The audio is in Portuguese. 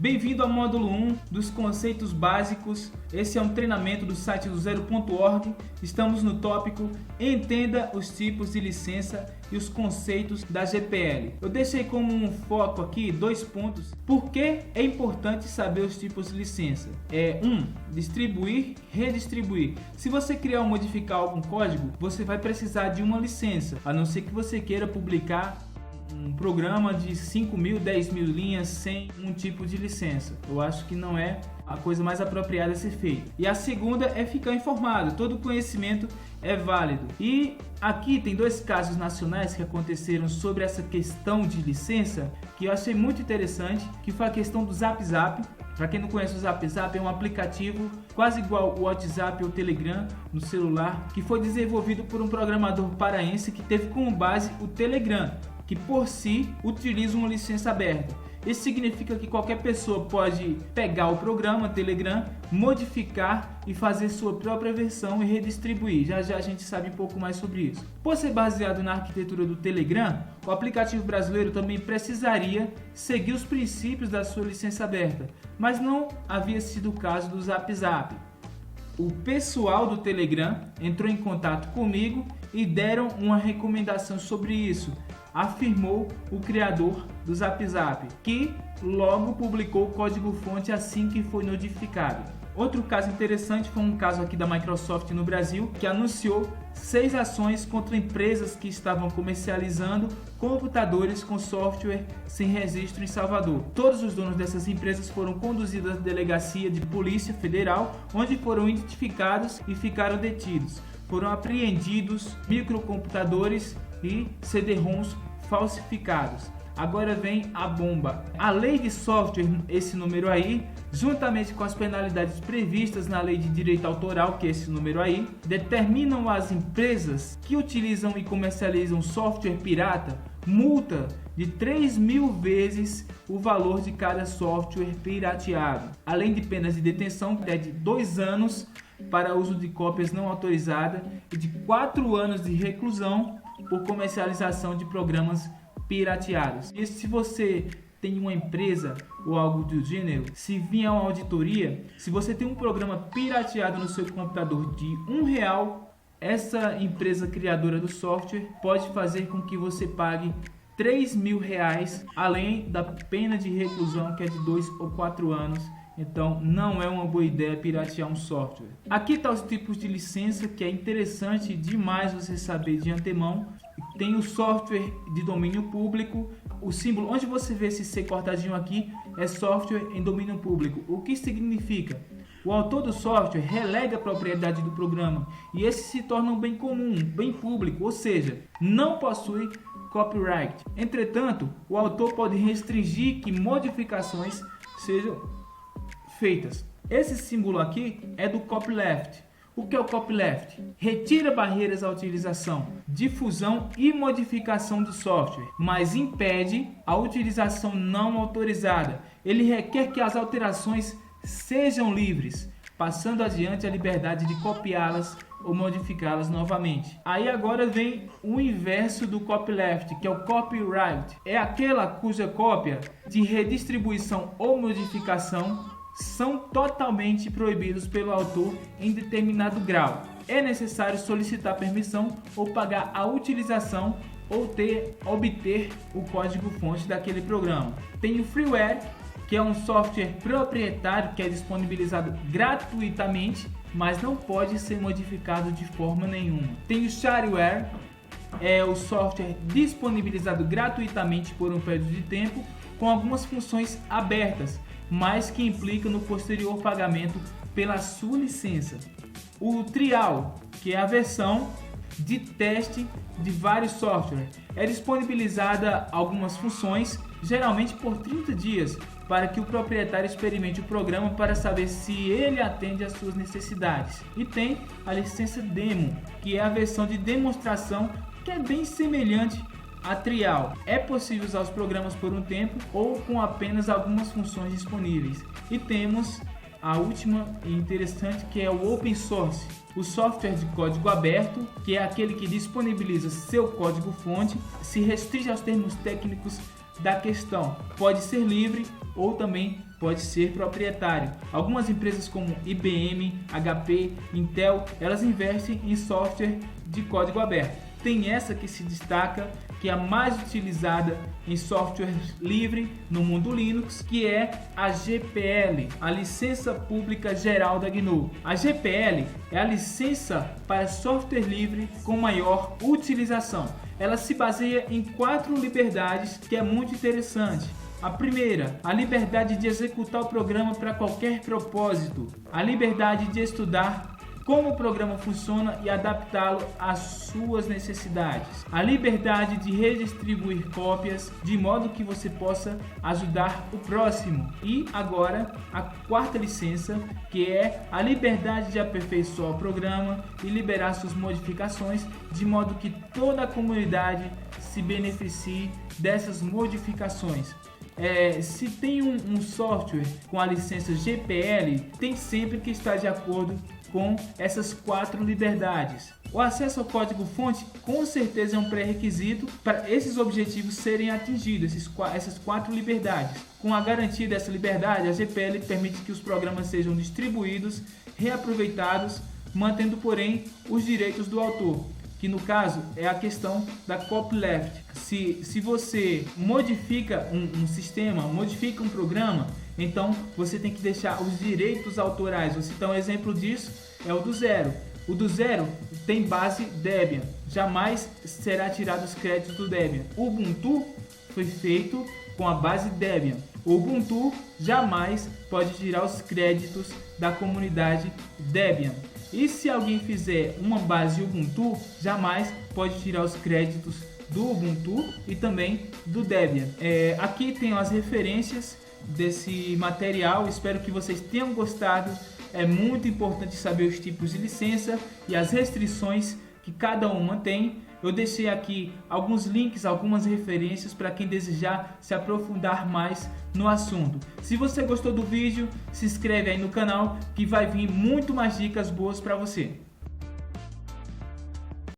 Bem-vindo ao módulo 1 dos conceitos básicos. Esse é um treinamento do site do Zero.org. Estamos no tópico Entenda os tipos de licença e os conceitos da GPL. Eu deixei como um foco aqui 2 pontos. Por que é importante saber os tipos de licença? Distribuir, redistribuir. Se você criar ou modificar algum código, você vai precisar de uma licença, a não ser que você queira publicar um programa de 5.000, 10.000 linhas sem um tipo de licença. Eu acho que não é a coisa mais apropriada a ser feita. E a segunda é ficar informado. Todo conhecimento é válido. E aqui tem 2 casos nacionais que aconteceram sobre essa questão de licença que eu achei muito interessante, que foi a questão do Zap Zap. Para quem não conhece, o Zap Zap é um aplicativo quase igual o WhatsApp ou o Telegram no celular, que foi desenvolvido por um programador paraense que teve como base o Telegram, que por si utiliza uma licença aberta. Isso significa que qualquer pessoa pode pegar o programa Telegram, modificar e fazer sua própria versão e redistribuir. Já já a gente sabe um pouco mais sobre isso. Por ser baseado na arquitetura do Telegram, o aplicativo brasileiro também precisaria seguir os princípios da sua licença aberta, mas não havia sido o caso do Zap Zap. O pessoal do Telegram entrou em contato comigo e deram uma recomendação sobre isso, afirmou o criador do Zap Zap, que logo publicou o código-fonte assim que foi notificado. Outro caso interessante foi um caso aqui da Microsoft no Brasil, que anunciou 6 ações contra empresas que estavam comercializando computadores com software sem registro em Salvador. Todos os donos dessas empresas foram conduzidos à delegacia de Polícia Federal, onde foram identificados e ficaram detidos. Foram apreendidos microcomputadores e CD-ROMs falsificados. Agora vem a bomba. A lei de software, esse número aí, juntamente com as penalidades previstas na lei de direito autoral, que é esse número aí, determinam às empresas que utilizam e comercializam software pirata multa de 3.000 vezes o valor de cada software pirateado, além de penas de detenção de 2 anos para uso de cópias não autorizadas e de 4 anos de reclusão por comercialização de programas pirateados. E se você tem uma empresa ou algo do gênero, se vier uma auditoria, se você tem um programa pirateado no seu computador de R$1, essa empresa criadora do software pode fazer com que você pague R$3.000, além da pena de reclusão, que é de 2 ou 4 anos. Então não é uma boa ideia piratear um software. Aqui está os tipos de licença, que é interessante demais você saber de antemão. Tem o software de domínio público. O símbolo onde você vê esse C cortadinho aqui é software em domínio público. O que significa? O autor do software relega a propriedade do programa e esse se torna um bem comum, bem público, ou seja, não possui copyright. Entretanto, o autor pode restringir que modificações sejam feitas. Esse símbolo aqui é do copyleft. O que é o copyleft? Retira barreiras à utilização, difusão e modificação do software, mas impede a utilização não autorizada. Ele requer que as alterações sejam livres, passando adiante a liberdade de copiá-las ou modificá-las novamente. Aí agora vem o inverso do copyleft, que é o copyright. É aquela cuja cópia de redistribuição ou modificação são totalmente proibidos pelo autor em determinado grau. É necessário solicitar permissão ou pagar a utilização ou obter o código-fonte daquele programa. Tem o freeware, que é um software proprietário que é disponibilizado gratuitamente, mas não pode ser modificado de forma nenhuma. Tem o shareware, é o software disponibilizado gratuitamente por um período de tempo, com algumas funções abertas, mas que implica no posterior pagamento pela sua licença. O trial, que é a versão de teste de vários softwares, é disponibilizada algumas funções, geralmente por 30 dias, para que o proprietário experimente o programa para saber se ele atende às suas necessidades. E tem a licença demo, que é a versão de demonstração, que é bem semelhante a trial. É possível usar os programas por um tempo ou com apenas algumas funções disponíveis. E temos a última e interessante, que é o open source, o software de código aberto, que é aquele que disponibiliza seu código-fonte, se restringe aos termos técnicos da questão. Pode ser livre ou também pode ser proprietário. Algumas empresas como IBM, HP, Intel, elas investem em software de código aberto. Tem essa que se destaca, que é a mais utilizada em software livre no mundo Linux, que é a GPL, a Licença Pública Geral da GNU. A GPL é a licença para software livre com maior utilização. Ela se baseia em 4 liberdades, que é muito interessante. A primeira, a liberdade de executar o programa para qualquer propósito. A liberdade de estudar como o programa funciona e adaptá-lo às suas necessidades. A liberdade de redistribuir cópias de modo que você possa ajudar o próximo. E agora, a 4ª licença, que é a liberdade de aperfeiçoar o programa e liberar suas modificações de modo que toda a comunidade se beneficie dessas modificações. Se tem um software com a licença GPL, tem sempre que estar de acordo com essas 4 liberdades. O acesso ao código-fonte com certeza é um pré-requisito para esses objetivos serem atingidos, essas 4 liberdades. Com a garantia dessa liberdade, a GPL permite que os programas sejam distribuídos, reaproveitados, mantendo, porém, os direitos do autor, que no caso é a questão da copyleft. Se você modifica um sistema, modifica um programa, então você tem que deixar os direitos autorais. Vou citar um exemplo disso, é o do Zero. O do Zero tem base Debian, jamais será tirado os créditos do Debian. O Ubuntu foi feito com a base Debian. O Ubuntu jamais pode tirar os créditos da comunidade Debian. E se alguém fizer uma base Ubuntu, jamais pode tirar os créditos do Ubuntu e também do Debian. Aqui tem as referências desse material, espero que vocês tenham gostado. É muito importante saber os tipos de licença e as restrições que cada uma tem. Eu deixei aqui alguns links, algumas referências para quem desejar se aprofundar mais no assunto. Se você gostou do vídeo, se inscreve aí no canal que vai vir muito mais dicas boas para você.